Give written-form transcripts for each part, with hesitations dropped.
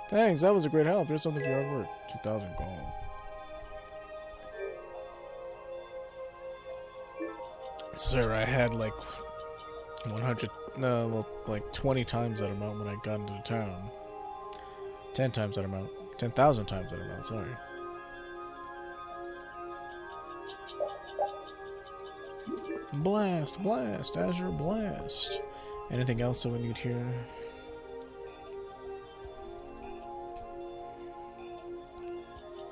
Thanks, that was a great help. Here's something for your hard work. 2,000 gold. Sir, I had like 100, no, well, like 20 times that amount when I got into the town. 10 times that amount. 10,000 times that amount, sorry. Blast, blast, Azure blast. Anything else that we need here?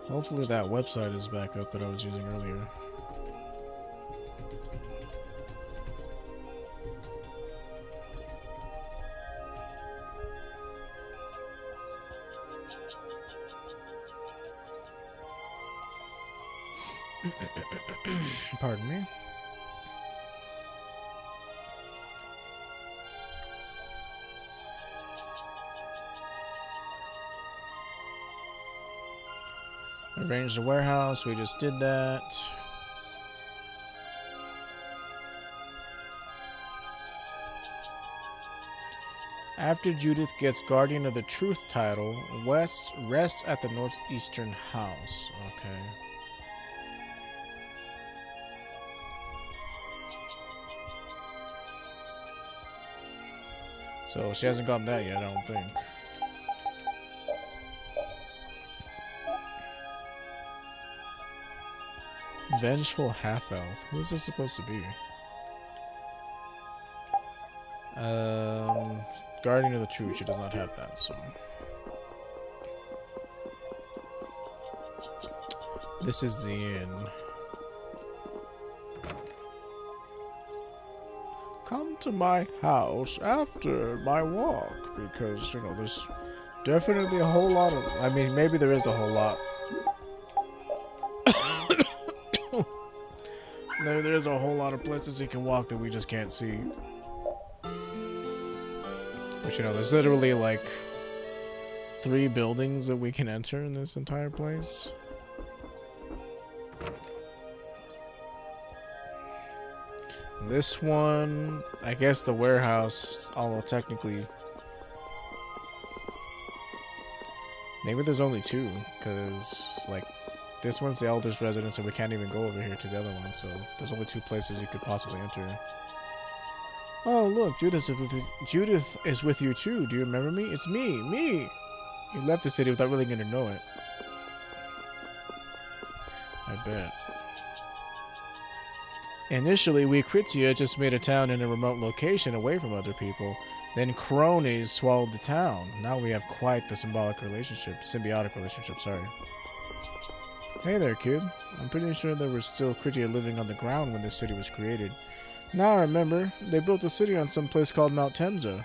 Hopefully that website is back up that I was using earlier. Pardon me. Arrange the warehouse, we just did that. After Judith gets Guardian of the Truth title, West rests at the northeastern house. Okay. So she hasn't gotten that yet, I don't think. Vengeful half-elf. Who is this supposed to be? Guardian of the Truth. She does not have that, so. This is the inn. Come to my house after my walk, because, you know, there's definitely a whole lot of... I mean, maybe there is a whole lot. There's a whole lot of places you can walk that we just can't see. But, you know, there's literally, like, 3 buildings that we can enter in this entire place. This one, I guess the warehouse, although technically... Maybe there's only 2, because, like, this one's the Elder's residence and we can't even go over here to the other one, so there's only 2 places you could possibly enter. Oh, look, Judith is with you too. Do you remember me? It's me! You left the city without really getting to know it. I bet. Initially, we Kritia just made a town in a remote location away from other people. Then cronies swallowed the town. Now we have quite the symbiotic relationship, sorry. Hey there, kid. I'm pretty sure there were still Kritia living on the ground when this city was created. Now I remember, they built a city on some place called Mount Temza.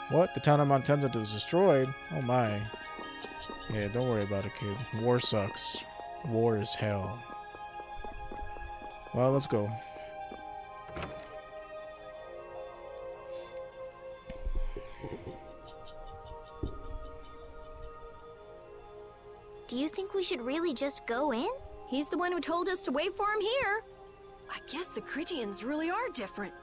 What? The town of Mount Temza was destroyed? Oh my. Yeah, don't worry about it, kid. War sucks. War is hell. Well, let's go. Do you think we should really just go in? He's the one who told us to wait for him here. I guess the Critians really are different.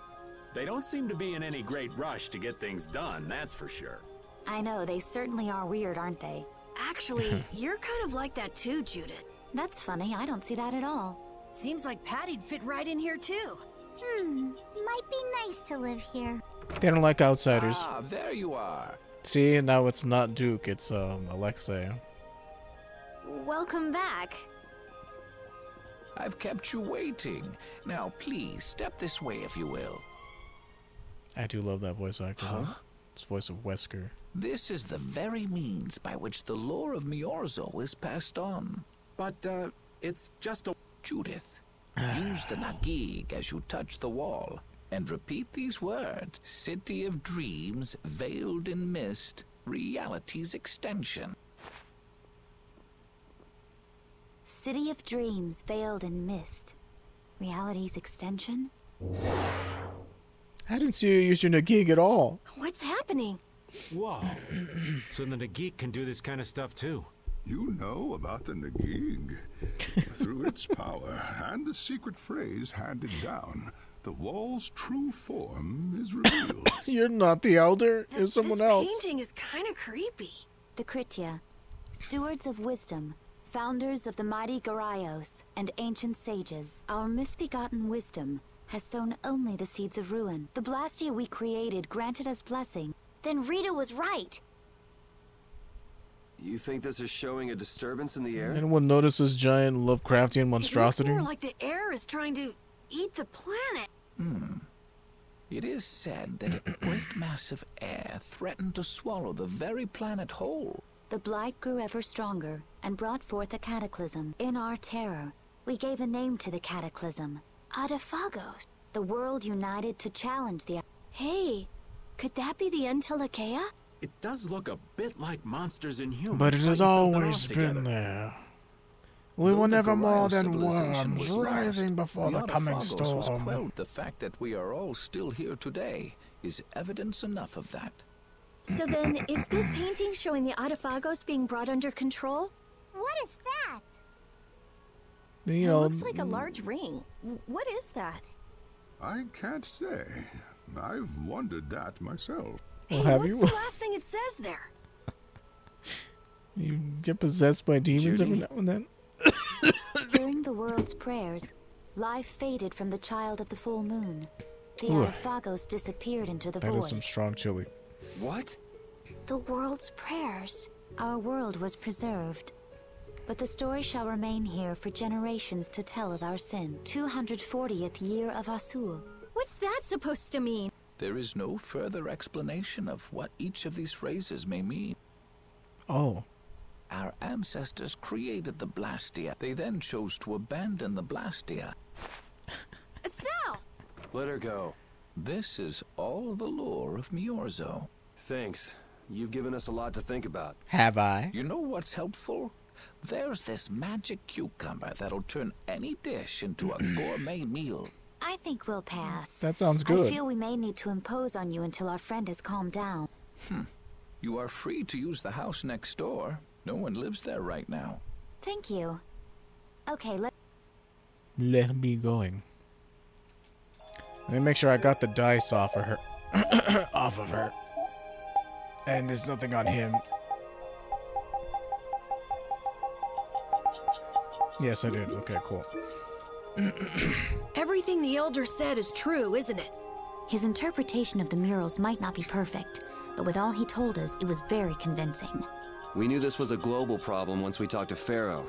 They don't seem to be in any great rush to get things done, that's for sure. I know, they certainly are weird, aren't they? Actually, you're kind of like that too, Judith. That's funny, I don't see that at all. Seems like Patty'd fit right in here too. Might be nice to live here. They don't like outsiders. Ah, there you are. See, now it's not Duke, it's Alexei. Welcome back. I've kept you waiting. Now, please, step this way if you will. I do love that voice actor. Huh? It's the voice of Wesker. This is the very means by which the lore of Miorzo is passed on. But, it's just a... Judith, use the Nagig as you touch the wall, and repeat these words. City of dreams, veiled in mist, reality's extension. City of dreams, veiled in mist. Reality's extension? I didn't see you use your Nagig at all. What's happening? Whoa. So the Nagik can do this kind of stuff too? You know about the Nagig. Through its power and the secret phrase handed down, the wall's true form is revealed. You're not the Elder. You're someone else. This painting is kind of creepy. The Kritia. Stewards of wisdom, founders of the mighty Garaios and ancient sages, our misbegotten wisdom has sown only the seeds of ruin. The Blastia we created granted us blessing. Then Rita was right. You think this is showing a disturbance in the air? Anyone notice this giant Lovecraftian monstrosity? It looks more like the air is trying to eat the planet. It is said that a great mass of air threatened to swallow the very planet whole. The blight grew ever stronger and brought forth a cataclysm. In our terror, we gave a name to the cataclysm. Adaphagos. The world united to challenge the... Hey, could that be the Entelekea? It does look a bit like monsters and humans. But it has fighting something always else together. been there. We Though were the never more Garaio than civilization worms, was lost, writhing before the coming Adaphagos was storm. quelled. The fact that we are all still here today is evidence enough of that. So then, is this painting showing the Adaphagos being brought under control? What is that? You It know, looks like a large ring. What is that? I can't say. I've wondered that myself. well, Hey, have what's you? the last thing it says there? You get possessed by demons Judy? every now and then? Hearing the world's prayers, life faded from the child of the full moon. The Ooh. Adaphagos disappeared into the That void. is some strong chili. What? The world's prayers. Our world was preserved. But the story shall remain here for generations to tell of our sin. 240th year of Asul. What's that supposed to mean? There is no further explanation of what each of these phrases may mean. Oh. Our ancestors created the Blastia. They then chose to abandon the Blastia. Estelle! Let her go. This is all the lore of Miorzo. Thanks. You've given us a lot to think about. Have I? You know what's helpful? There's this magic cucumber that'll turn any dish into a gourmet meal. I think we'll pass. That sounds I good. feel we may need to impose on you until our friend has calmed down. You are free to use the house next door. No one lives there right now. Thank you. Okay, Let me going. Let me make sure I got the dice off of her. off of her. And there's nothing on him. Yes, I did. Okay, cool. Everything the Elder said is true, isn't it? His interpretation of the murals might not be perfect, but with all he told us, it was very convincing. We knew this was a global problem once we talked to Pharaoh.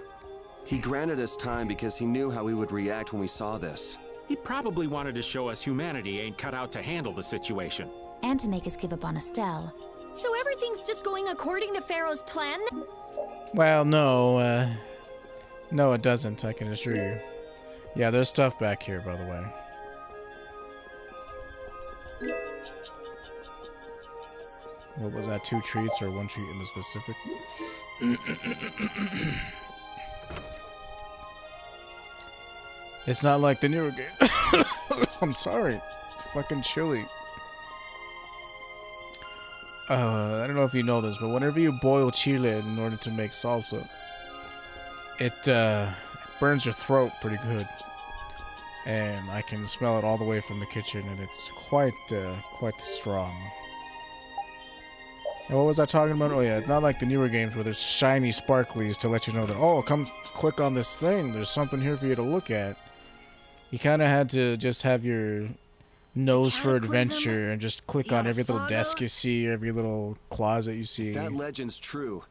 He granted us time because he knew how we would react when we saw this. He probably wanted to show us humanity ain't cut out to handle the situation. And to make us give up on Estelle. So everything's just going according to Pharaoh's plan? Well, no, no, it doesn't, I can assure you. Yeah, there's stuff back here, by the way. What was that, 2 treats or 1 treat in the specific? It's not like the newer game. I'm sorry. It's fucking chilly. I don't know if you know this, but whenever you boil chile in order to make salsa, it burns your throat pretty good. And I can smell it all the way from the kitchen, and it's quite strong. And what was I talking about? Oh yeah, not like the newer games where there's shiny sparklies to let you know that, oh, come click on this thing. There's something here for you to look at. You kind of had to just have your nose for adventure and just click on every little desk you see, every little closet you see. If that legend's true,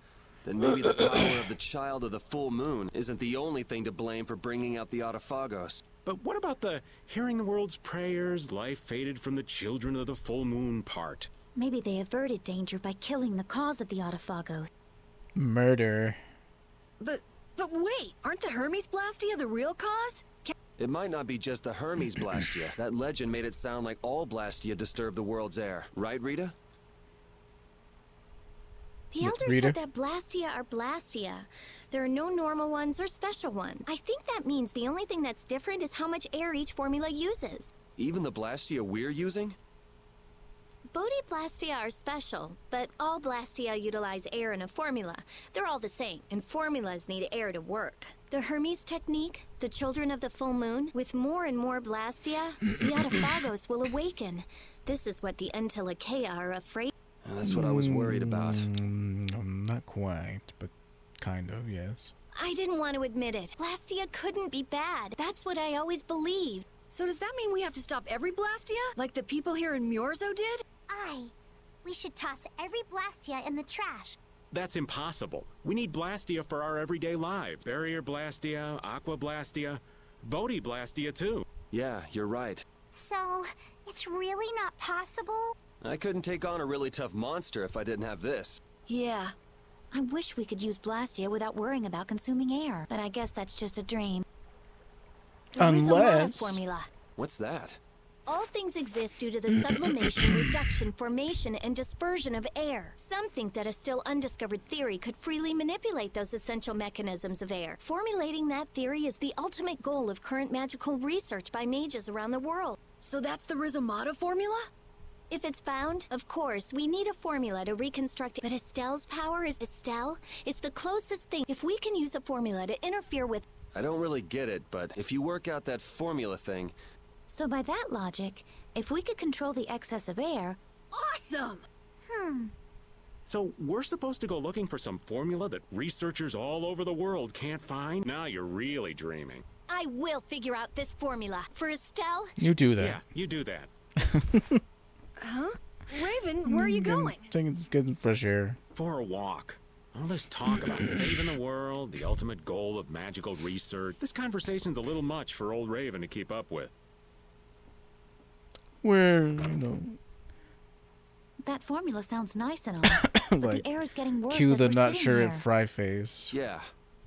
then maybe the power of the child of the full moon isn't the only thing to blame for bringing out the Adaphagos. But what about the hearing the world's prayers, life faded from the children of the full moon part? Maybe they averted danger by killing the cause of the Adaphagos. Murder. But wait, aren't the Hermes Blastia the real cause? It might not be just the Hermes Blastia. That legend made it sound like all Blastia disturb the world's air. Right, Rita? The Elder said that Blastia are Blastia. There are no normal ones or special ones. I think that means the only thing that's different is how much air each formula uses. Even the Blastia we're using? Bodhi Blastia are special, but all Blastia utilize air in a formula. They're all the same, and formulas need air to work. The Hermes technique, the children of the full moon, with more and more Blastia, the Adaphagos will awaken. This is what the Entelekea are afraid. That's what I was worried about. Not quite, but Kind of, yes. I didn't want to admit it. Blastia couldn't be bad. That's what I always believed. So does that mean we have to stop every Blastia? Like the people here in Myorzo did? We should toss every Blastia in the trash. That's impossible. We need Blastia for our everyday lives. Barrier Blastia, Aqua Blastia, Bodhi Blastia too. Yeah, you're right. So, it's really not possible? I couldn't take on a really tough monster if I didn't have this. Yeah. I wish we could use Blastia without worrying about consuming air, but I guess that's just a dream. There is a lot of Unless... formula. What's that? All things exist due to the sublimation, reduction, formation, and dispersion of air. Some think that a still undiscovered theory could freely manipulate those essential mechanisms of air. Formulating that theory is the ultimate goal of current magical research by mages around the world. So that's the Rizomata formula? If it's found, of course, we need a formula to reconstruct it. But Estelle's power is... Estelle is the closest thing. If we can use a formula to interfere with... I don't really get it, but if you work out that formula thing... So by that logic, if we could control the excess of air... Awesome! So we're supposed to go looking for some formula that researchers all over the world can't find? Now you're really dreaming. I will figure out this formula. For Estelle... You do that. Yeah, you do that. Huh? Raven, where are you going? Getting fresh air. For a walk. All this talk about saving the world, the ultimate goal of magical research. This conversation's a little much for old Raven to keep up with. Where, That formula sounds nice and all, but like, the air is getting worse cue as the we're not sitting sure here. at fry face. Yeah.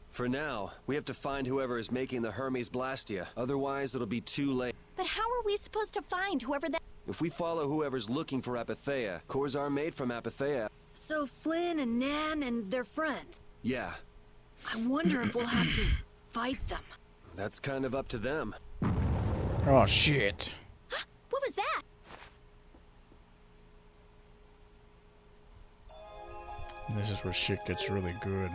For now, we have to find whoever is making the Hermes Blastia. Otherwise, it'll be too late. But how are we supposed to find whoever that... If we follow whoever's looking for Apatheia, cores are made from Apatheia. So Flynn and Nan and their friends. Yeah, I wonder if we'll have to fight them. that's kind of up to them. Oh, shit. What was that? This is where shit gets really good.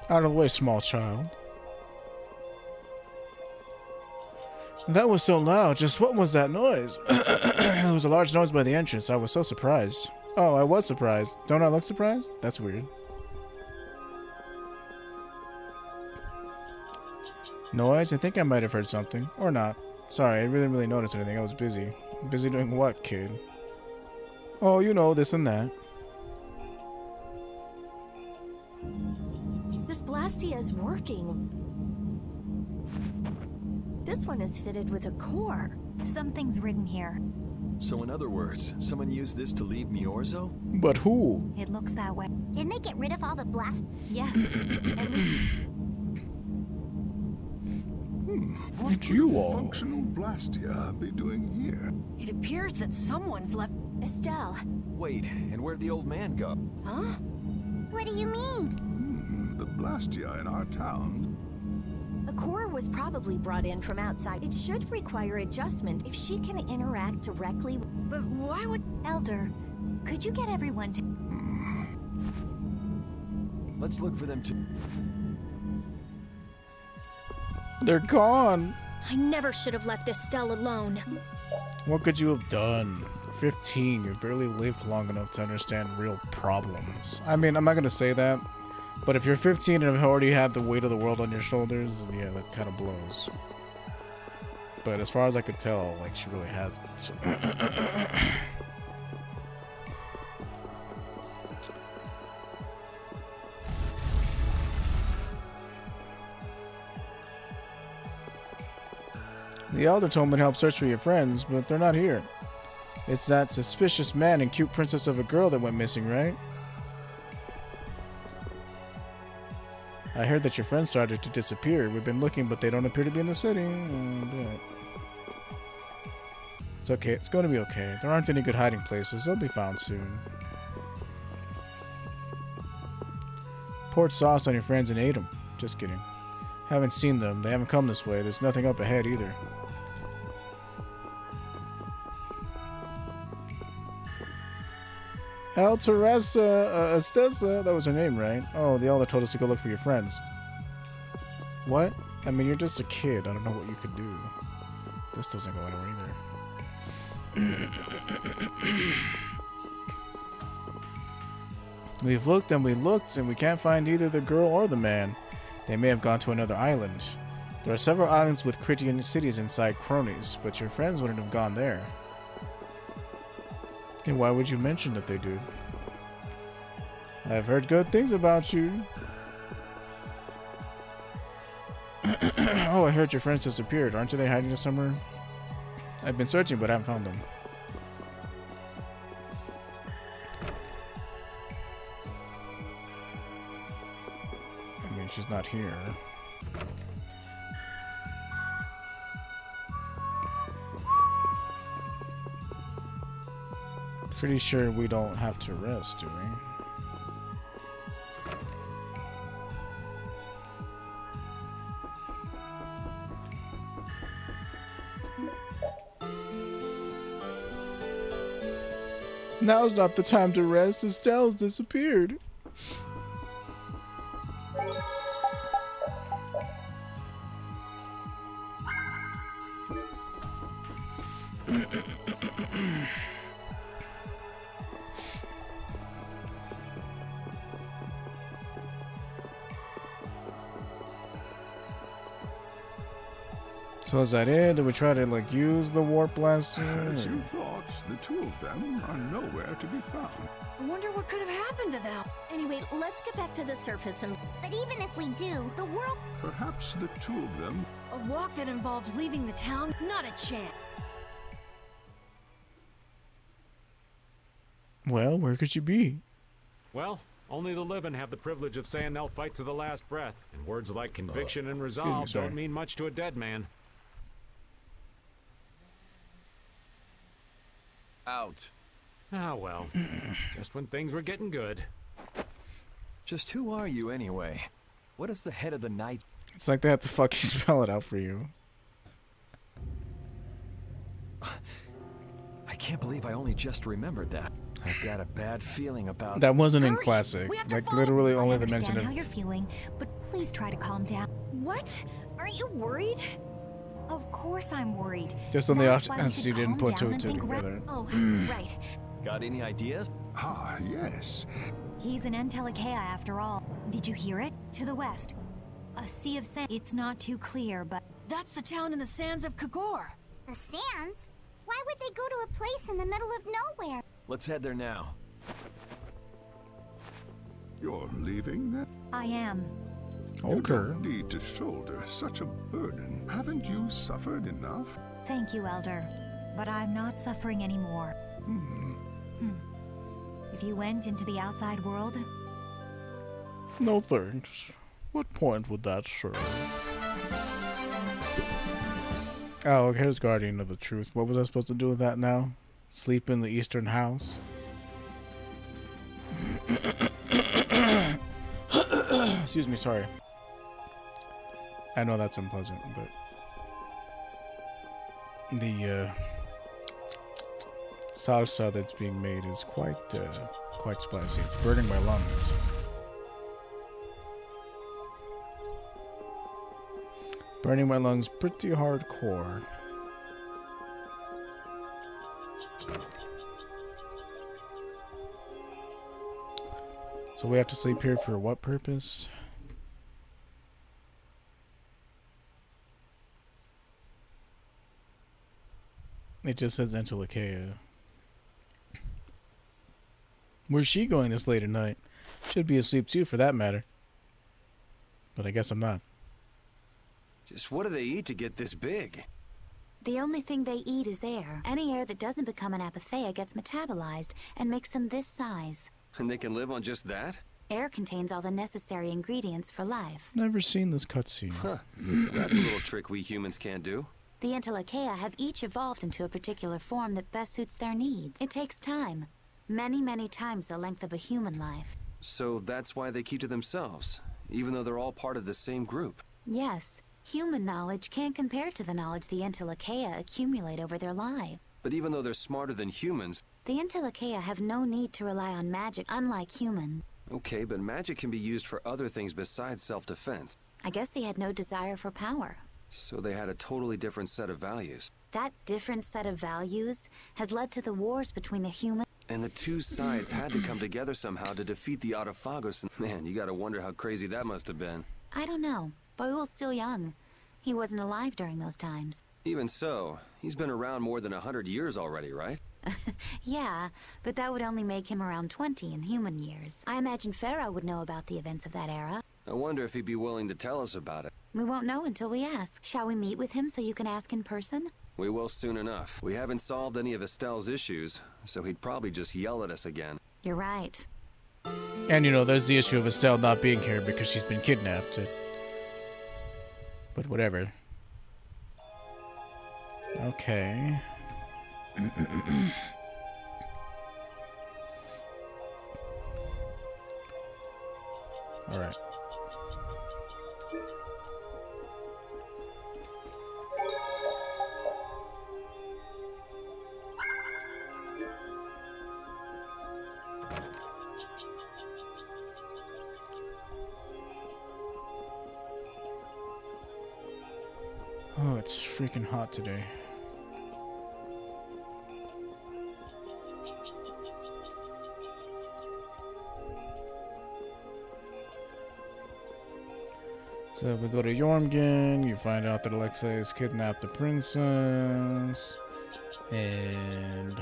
Out of the way, small child. That was so loud. Just what was that noise? There was a large noise by the entrance. I was so surprised. Oh, I was surprised. Don't I look surprised? That's weird. Noise? I think I might have heard something. Or not. Sorry, I didn't really notice anything. I was busy. Busy doing what, kid? Oh, you know, this and that. This Blastia is working. This one is fitted with a core. Something's written here. So in other words, someone used this to leave Myorzo? But who? It looks that way. Didn't they get rid of all the blast? Yes. What Did you could a all? functional Blastia be doing here? It appears that someone's left... Estelle. Wait, and where'd the old man go? Huh? What do you mean? The Blastia in our town. A core was probably brought in from outside. It should require adjustment if she can interact directly. But why would... Elder, could you get everyone to... Let's look for them too. They're gone. I never should have left Estelle alone. What could you have done? 15, you barely lived long enough to understand real problems. I mean, I'm not gonna say that, but if you're 15 and have already had the weight of the world on your shoulders, then yeah, that kind of blows. But as far as I could tell, like, she really hasn't. So. The elder told me to help search for your friends, but they're not here. It's that suspicious man and cute princess of a girl that went missing, right? I heard that your friends started to disappear. We've been looking, but they don't appear to be in the city. It's okay. It's going to be okay. There aren't any good hiding places. They'll be found soon. Poured sauce on your friends and ate them. Just kidding. Haven't seen them. They haven't come this way. There's nothing up ahead either. El Teresa Estesa, that was her name, right? Oh, the elder told us to go look for your friends. What? I mean, you're just a kid. I don't know what you could do. This doesn't go anywhere either. We've looked and we looked, and we can't find either the girl or the man. They may have gone to another island. There are several islands with Critian cities inside Cronies, but your friends wouldn't have gone there. And why would you mention that they do? I've heard good things about you. Oh, I heard your friends disappeared. Aren't they hiding somewhere? I've been searching, but I haven't found them. I mean, she's not here. Pretty sure we don't have to rest, do we? Now's not the time to rest. Estelle's disappeared. So is that it? Did we try to like use the warp blaster? As you thought, the two of them are nowhere to be found. I wonder what could have happened to them. Anyway, let's get back to the surface and... But even if we do, the world... Perhaps the two of them... A walk that involves leaving the town? Not a chance. Well, where could you be? Well, only the living have the privilege of saying they'll fight to the last breath. And words like conviction and resolve don't mean much to a dead man. Out. Ah, well. Just when things were getting good. Just who are you anyway? What is the head of the night? It's like they have to fucking spell it out for you. I can't believe I only just remembered that. I've got a bad feeling about... That wasn't in classic. Like, literally only the mention I understand of... how you're feeling, but please try to calm down. What? Aren't you worried? Of course I'm worried. Just on the off That's why we chance should you didn't calm put two down and two and think together. Oh, right. Got any ideas? Ah, yes. He's an Entelekea after all. Did you hear it? To the west. A sea of sand. It's not too clear, but... That's the town in the sands of Kagor. The sands? Why would they go to a place in the middle of nowhere? Let's head there now. You're leaving then? I am. You Okay. don't need to shoulder such a burden. Haven't you suffered enough? Thank you, Elder. But I'm not suffering anymore. If you went into the outside world... No thanks. What point would that serve? Oh, here's Guardian of the Truth. What was I supposed to do with that now? Sleep in the Eastern House? Excuse me, sorry. I know that's unpleasant, but... The, salsa that's being made is quite spicy. It's burning my lungs. Burning my lungs pretty hardcore. So we have to sleep here for what purpose? It just says Entelekea. Where's she going this late at night? Should be asleep too, for that matter. But I guess I'm not. Just what do they eat to get this big? The only thing they eat is air. Any air that doesn't become an apatheia gets metabolized and makes them this size. And they can live on just that? Air contains all the necessary ingredients for life. Never seen this cutscene. Huh. That's a little trick we humans can't do. The Entelekea have each evolved into a particular form that best suits their needs. It takes time. Many, many times the length of a human life. So that's why they keep to themselves, even though they're all part of the same group. Yes, human knowledge can't compare to the knowledge the Entelekea accumulate over their lives. But even though they're smarter than humans... The Entelekea have no need to rely on magic, unlike humans. Okay, but magic can be used for other things besides self-defense. I guess they had no desire for power. So they had a totally different set of values. That different set of values has led to the wars between the human... And the two sides had to come together somehow to defeat the Autophagos. Man, you gotta wonder how crazy that must have been. I don't know. Boyul's still young. He wasn't alive during those times. Even so, he's been around more than 100 years already, right? Yeah, but that would only make him around 20 in human years. I imagine Pharaoh would know about the events of that era. I wonder if he'd be willing to tell us about it. We won't know until we ask. Shall we meet with him so you can ask in person? We will soon enough. We haven't solved any of Estelle's issues, so he'd probably just yell at us again. You're right. And you know, there's the issue of Estelle not being here because she's been kidnapped. But whatever. Okay. All right. Oh, it's freaking hot today. So we go to Jormungand, you find out that Alexei's kidnapped the princess, and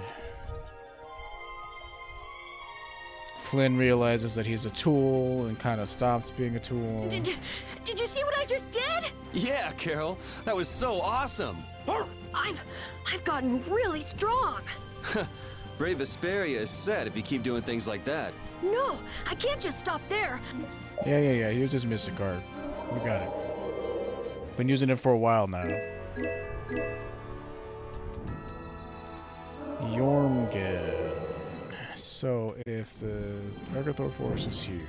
Flynn realizes that he's a tool and kind of stops being a tool. Did you see what I just did? Yeah, Carol, that was so awesome! I've gotten really strong. Brave Vesperia is set if you keep doing things like that. No, I can't just stop there. Yeah, he was just missing a card. We got it. Been using it for a while now. Jormungand. So if the Regathor force is here,